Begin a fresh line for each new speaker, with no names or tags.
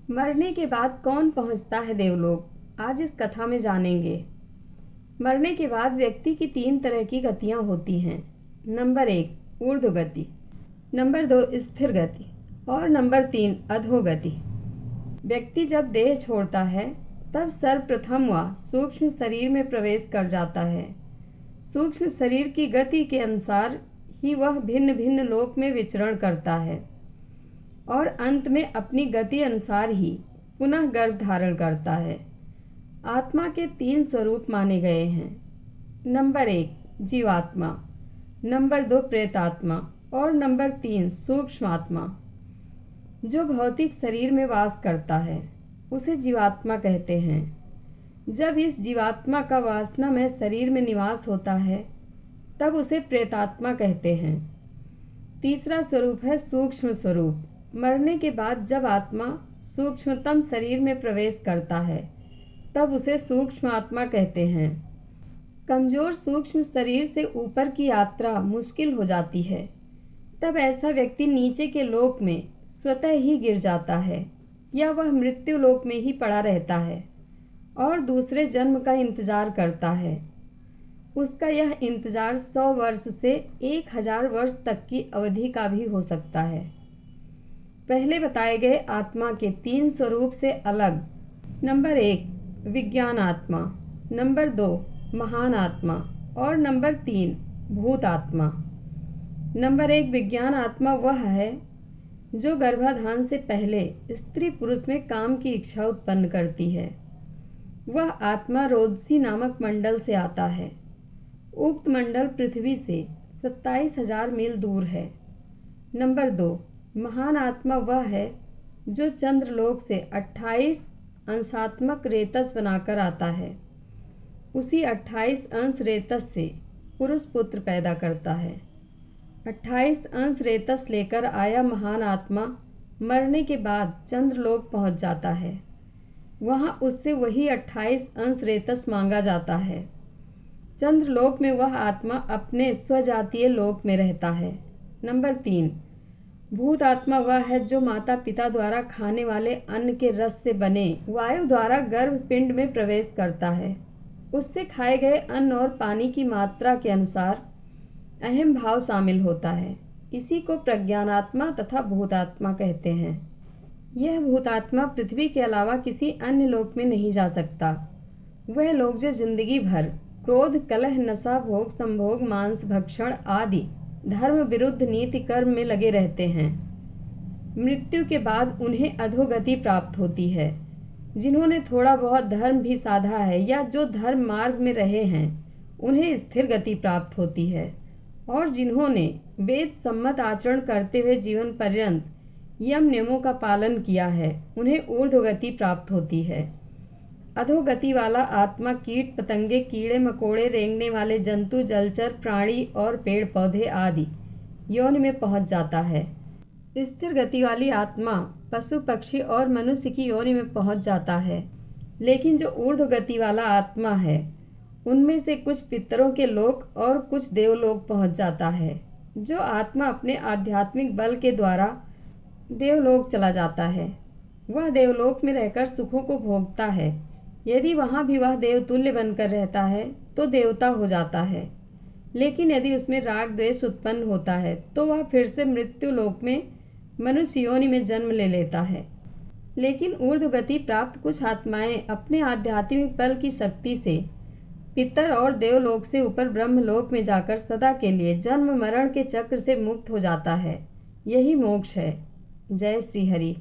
मरने के बाद कौन पहुंचता है देवलोक, आज इस कथा में जानेंगे। मरने के बाद व्यक्ति की 3 तरह की गतियां होती हैं। नंबर 1 ऊर्ध्व गति, नंबर 2 स्थिर गति और नंबर 3 अधोगति। व्यक्ति जब देह छोड़ता है तब सर्वप्रथम वह सूक्ष्म शरीर में प्रवेश कर जाता है। सूक्ष्म शरीर की गति के अनुसार ही वह भिन्न भिन्न लोक में विचरण करता है और अंत में अपनी गति अनुसार ही पुनः गर्भ धारण करता है। आत्मा के 3 स्वरूप माने गए हैं। नंबर 1 जीवात्मा, नंबर 2 प्रेतात्मा और नंबर 3 सूक्ष्म आत्मा। जो भौतिक शरीर में वास करता है उसे जीवात्मा कहते हैं। जब इस जीवात्मा का वासना में शरीर में निवास होता है तब उसे प्रेतात्मा कहते हैं। तीसरा स्वरूप है सूक्ष्म स्वरूप। मरने के बाद जब आत्मा सूक्ष्मतम शरीर में प्रवेश करता है तब उसे सूक्ष्म आत्मा कहते हैं। कमजोर सूक्ष्म शरीर से ऊपर की यात्रा मुश्किल हो जाती है, तब ऐसा व्यक्ति नीचे के लोक में स्वतः ही गिर जाता है या वह मृत्यु लोक में ही पड़ा रहता है और दूसरे जन्म का इंतजार करता है। उसका यह इंतजार 100 वर्ष से 1000 वर्ष तक की अवधि का भी हो सकता है। पहले बताए गए आत्मा के 3 स्वरूप से अलग नंबर 1 विज्ञान आत्मा, नंबर 2 महान आत्मा और नंबर 3 भूत आत्मा। नंबर 1 विज्ञान आत्मा वह है जो गर्भाधान से पहले स्त्री पुरुष में काम की इच्छा उत्पन्न करती है। वह आत्मा रोदसी नामक मंडल से आता है। उक्त मंडल पृथ्वी से 27,000 मील दूर है। नंबर 2 महान आत्मा वह है जो चंद्रलोक से 28 अंशात्मक रेतस बनाकर आता है। उसी 28 अंश रेतस से पुरुष पुत्र पैदा करता है। 28 अंश रेतस लेकर आया महान आत्मा मरने के बाद चंद्रलोक पहुंच जाता है। वहां उससे वही 28 अंश रेतस मांगा जाता है। चंद्रलोक में वह आत्मा अपने स्वजातीय लोक में रहता है। नंबर 3 भूत आत्मा वह है जो माता पिता द्वारा खाने वाले अन्न के रस से बने वायु द्वारा गर्भपिंड में प्रवेश करता है। उससे खाए गए अन्न और पानी की मात्रा के अनुसार अहम भाव शामिल होता है। इसी को प्रज्ञानात्मा तथा भूतात्मा कहते हैं। यह भूतात्मा पृथ्वी के अलावा किसी अन्य लोक में नहीं जा सकता। वह लोग जो जिंदगी भर क्रोध, कलह, नशा, भोग, संभोग, मांस भक्षण आदि धर्म विरुद्ध नीति कर्म में लगे रहते हैं, मृत्यु के बाद उन्हें अधोगति प्राप्त होती है। जिन्होंने थोड़ा बहुत धर्म भी साधा है या जो धर्म मार्ग में रहे हैं उन्हें स्थिर गति प्राप्त होती है और जिन्होंने वेद सम्मत आचरण करते हुए जीवन पर्यंत यम नियमों का पालन किया है उन्हें ऊर्ध्व गति प्राप्त होती है। अधोगति वाला आत्मा कीट पतंगे, कीड़े मकोड़े, रेंगने वाले जंतु, जलचर प्राणी और पेड़ पौधे आदि योनि में पहुंच जाता है। स्थिर गति वाली आत्मा पशु पक्षी और मनुष्य की योनि में पहुंच जाता है। लेकिन जो ऊर्ध्व गति वाला आत्मा है उनमें से कुछ पितरों के लोक और कुछ देवलोक पहुंच जाता है। जो आत्मा अपने आध्यात्मिक बल के द्वारा देवलोक चला जाता है वह देवलोक में रहकर सुखों को भोगता है। यदि वहाँ भी वह देवतुल्य बनकर रहता है तो देवता हो जाता है। लेकिन यदि उसमें राग द्वेष उत्पन्न होता है तो वह फिर से मृत्यु लोक में मनुष्य योनि में जन्म ले लेता है। लेकिन ऊर्ध्व गति प्राप्त कुछ आत्माएं अपने आध्यात्मिक बल की शक्ति से पितर और देवलोक से ऊपर ब्रह्मलोक में जाकर सदा के लिए जन्म मरण के चक्र से मुक्त हो जाता है। यही मोक्ष है। जय श्री हरि।